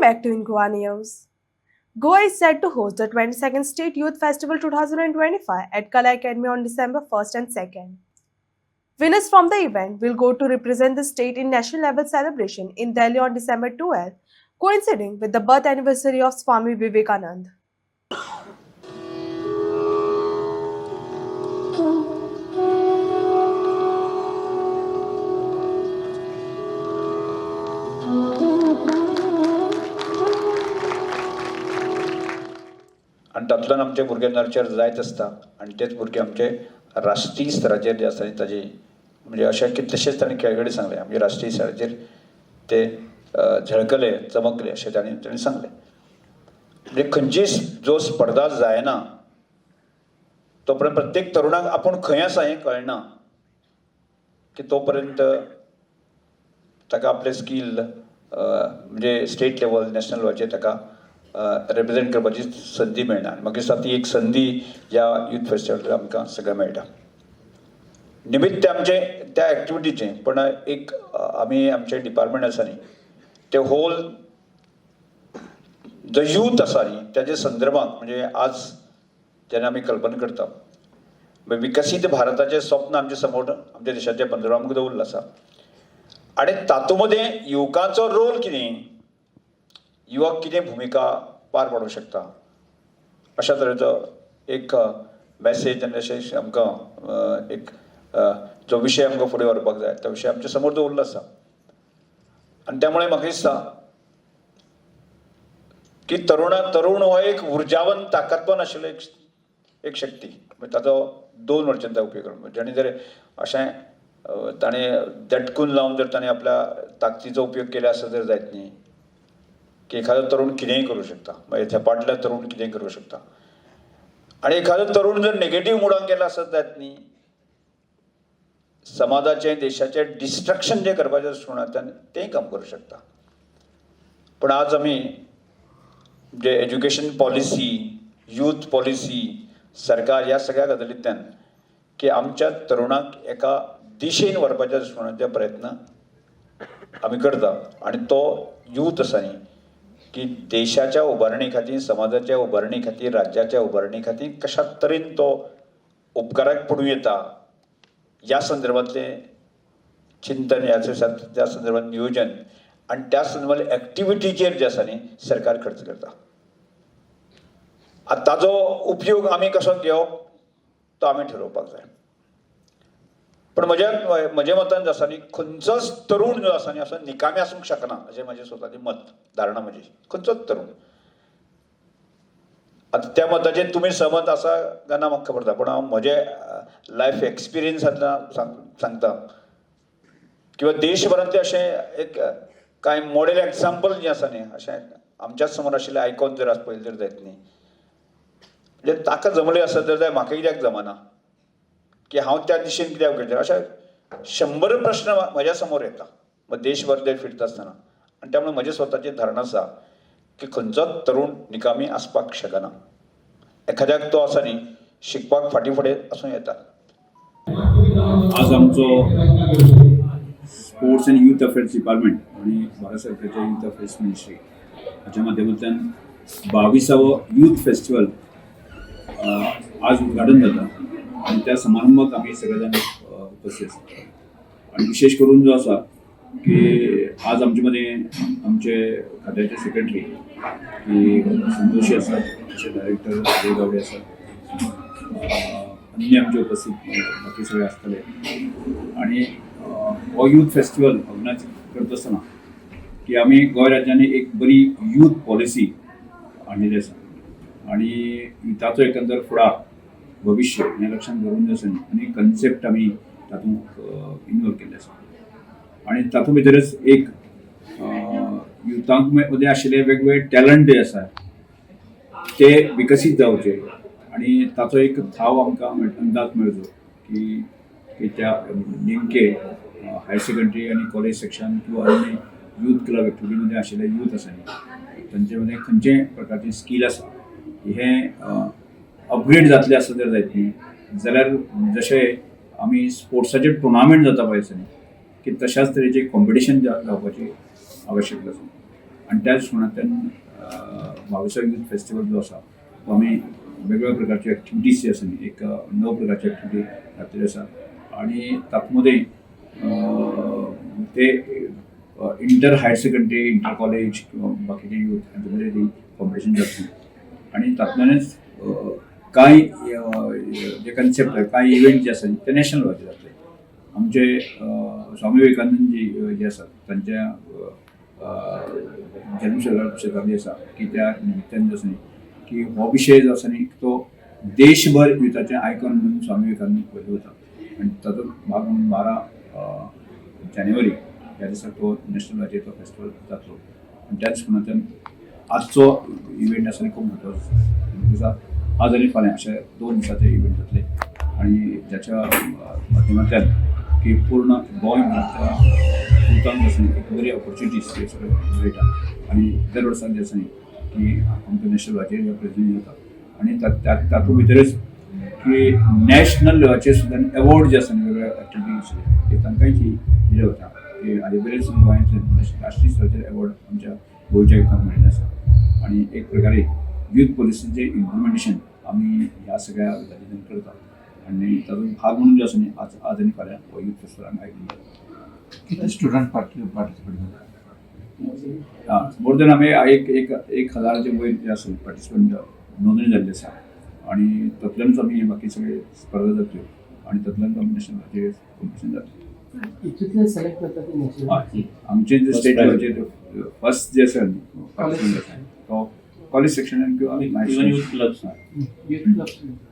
back to Ingoa News. Goa is set to host the 22nd State Youth Festival 2025 at Kala Academy on December 1st and 2nd. Winners from the event will go to represent the state in national level celebration in Delhi on December 12th, coinciding with the birth anniversary of Swami Vivekanand. आणि तातूंतल्यान आमचे भुरगे nurture जायत आसता आनी तेच भुरगे आमचे राष्ट्रीय स्तराचेर जे आसा ताजे म्हणजे अशें कितलेशेच ताणें खेळगडे सांगले आमचे राष्ट्रीय स्तराचेर ते झळकले चमकले अशें ताणें सांगलें. म्हणजे खंयची जो स्पर्धा जायना तो पर्यंत प्रत्येक तरुणाक आपूण खंय आसा हें कळना की तो पर्यंत ताका आपले स्कील म्हणजे स्टेट लेवल नॅशनल लेवलाचेर ताका रिप्रेझेंट करपाची संदी मेळना. म्हाका दिसता ती एक संदी ह्या यूथ फेस्टिवलाक आमकां सगळ्यांक मेळटा. निमित्त आमचे त्या एक्टिविटीचें पण एक आमी आमचे डिपार्टमेंट आसा न्ही ते होल जो यूथ आसा न्ही त्याच्या संदर्भात म्हणजे आज जेन्ना आमी कल्पना करता विकसीत भारताचें स्वप्न आमच्या समोर आमच्या देशाच्या पंदरावांक दवरलें आसा आनी तातूंत मदें युवकांचो रोल कितें, युवक कितें भुमिका पार पाडूंक शकता अशा तरेचो एक मॅसेज आनी अशें आमकां एक जो विशय आमकां फुडें व्हरपाक जाय तो विशय आमच्या समोर दवरलो आसा. आनी त्यामुळे म्हाका दिसता की तरुण हो एक उर्जावन ताकदवान आशिल्लो एक शक्ती ताचो दोन वटच्यान उपयोग करप. जेणे जर अशें ताणें दटकून लावन जर ताणें आपल्या ताकदीचो उपयोग केला आसत जर जायत न्ही की एखादो तरुण कितेंय करूं शकता मागीर थेपाटल्या तरुण कितेंय करूं शकता. आनी एखादो तरुण जर नेगेटीव मुडान गेला आसत जायत न्ही समाजाचें देशाचें डिस्ट्रक्शन जें करपाचें आसता तेंय काम करूं शकता. पण आज आमी जे एज्युकेशन पॉलिसी यूथ पॉलिसी सरकार ह्या सगळ्या गजालींतल्यान की आमच्या तरुणाक एका दिशेन व्हरपाच्या दृश्टिकोनाचे प्रयत्न आमी करता. आनी तो यूथ आसा न्ही की देशाच्या उबारणी खातीर समाजाच्या उबारणी खातीर राज्याच्या उबारणी खातीर कशा तरेन तो उपकाराक पडूं येता ह्या संदर्भांतलें चिंतन त्या संदर्भात नियोजन आनी त्या संदर्भातले एक्टिविटीचेर जे आसा न्ही सरकार खर्च करता. आतां ताजो उपयोग आमी कसो घेवप तो आमी ठरोवपाक जाय. पण म्हज्या मतान जो आसा न्ही खंयचोच तरुण जो आसा न्ही असो निकामी आसूंक शकना अशें म्हजें स्वताचें मत धारणा म्हजी. खंयचोच तरुण आतां त्या मताचेर तुमी सहमत आसा काय ना म्हाका खबर ना पूण हांव म्हजे लायफ एक्सपिरियन्सांतल्यान सांगता किंवा देशभरांतले अशें एक कांय मॉडेल एग्जाम्पल जें आसा न्ही अशें आमच्याच समोर आशिल्लें आयकॉन जर पळयलें जर जायत न्ही म्हणजे ताका जमलें आसत जाल्यार म्हाका कित्याक जमना की हांव त्या दिशेन कित्याक वयतलें अशें 100 प्रश्न म्हज्या समोर येता देशभर ते फिरता आसतना. आनी त्यामुळे म्हजें स्वताचें धारणा आसा की खंयचोच तरुण निकामी आसपाक शकना. एखाद्याक तो आसा न्ही शिकपाक फाटीं फुडें आसूं येता. आज आमचो sports end youth affairs department आणि भारत सरकारच्या यूथ अफेर्स मिनिस्ट्री हाच्या माध्यमांतल्यान 22वो यूथ फेस्टिवल आज उद्घाटन जाता आणि त्या समारंभात आम्ही सगळे जाण उपस्थित आसात. आणि विशेष करून जो आसा की आज आमचे मध्ये आमचे खात्याचे सेक्रेटरी संतोशी आसा, आमचे डायरेक्टर अजय गावडे आसा, अन्य आमचे उपस्थित बाकी सगळे आसतले. आणि हो यूथ फेस्टिवल ऑर्गनायज करता आसतना की आमी गोंय राज्याने एक बरी यूथ पॉलिसी हाडिल्ली आसा आणि ताचो एकंदर फुडार भविष्य हें लक्षात धरून जे आसा आनी कन्सेप्ट आमी तातूंत इन्वॉल्व केल्ले आसा. आणि तातूंत भितरच एक युथांक मध्ये आशिल्ले वेगवेगळे टॅलंट जे आसा ते विकसीत जावचे आणि ताचो एक थाव आमकां अंदाज मेळचो की त्या नेमके हायर सेकंडरी आणि कॉलेज सेक्शन किंवा अन्य यूथ क्लब एक्टिविटीमध्ये आशिल्ले यूथ आसा तांचे मध्ये खंयचे प्रकारचे स्कील आसा हें अपग्रेड जातले आसा जर जायत न्ही जाल्यार जशें आमी स्पोर्ट्साचे टुर्नामेंट जाता पळय की तशाच तरेचे कॉम्पिटिशन जावपाची आवश्यकता आसा. आणि त्याच सुणांतल्यान 22 यूथ फेस्टिवल जो आसा तो आमी वेगवेगळ्या प्रकारचे एक्टिविटीज जे आसा न्ही एक 9 प्रकारची एक्टिविटी घातलेली आसा आणि तातूंत ते inter higher secondary inter college किंवा बाकीचे यूथ हांचे मदें ती कॉम्पिटिशन जातली आणि तातूंतल्यानच कांय जे कन्सेप्ट कांय इव्हेंट जे आसा ते नॅशनल लेवलाचेर जातले आमचे स्वामी विवेकानंद जी जे आसात तांच्या जन्मशताब्दी आसा की त्या निमित्तान जो आसा न्ही की हो विशय जो आसा न्ही तो देशभर युथाचें आयकॉन म्हणून स्वामी विवेकानंद पयलो वता आनी तातूंत भाग म्हणून 12 जानेवारी ह्या दिसा तो नॅशनल लेवलाचेर तो फेस्टिवल जातलो आनी त्याच प्रमाणान आजचो इव्हेंट आसा खूब म्हत्वाचो दिसा आज आनी फाल्यां अशे 2 दिसाचे इव्हेंट जातले आनी जाच्या माध्यमांतल्यान की पूर्ण गोंयभरांतल्या युथांक आसा न्ही एक बरी ऑपॉर्च्युनिटीज हे सगळे मेळटा आनी दर वर्साक जे आसा न्ही की आमकां नॅशनल लेवलाचेर रिप्रेझेंट जाता आनी तातूंत भितरच की नॅशनल लेवलाचेर सुद्दां अवॉर्ड जे आसा न्ही वेगवेगळ्या एक्टिविटीज हे तांकांय दिले वता की हाजे बरेच गोंयांतल्यान राष्ट्रीय स्तराचेर अवॉर्ड आमच्या गोंयच्या युथांक मेळिल्ले आसा आनी एक प्रकारे यूथ पॉलिसीचें इम्प्लिमेंटेशन आमी ह्या सगळ्या गजालींतल्यान करता आनी तातूंत भाग म्हणून जे आसा न्ही आज आनी फाल्यां हो यूथ फेस्टिवलाक आयकून जाता किती स्टुडंट पार्टिसिपेट मोर देन आमी एक 1000चे वयर जे आसा पार्टिसिपंट नोंदणी जाल्ली आसा आनी तातूंतल्यानच आमी बाकी सगळे स्पर्धा जातल्यो आनी तातूंतल्यान आमी नॅशनल लेवलाचेर कॉम्पिटिशन जातलें इतूंतल्यान सेलेक्ट करता ते नॅशनल आमचे जे स्टेट लेवलाचेर फर्स्ट जे आसा न्ही तो कॉलेज सेक्शनान किंवा even youth clubs youth club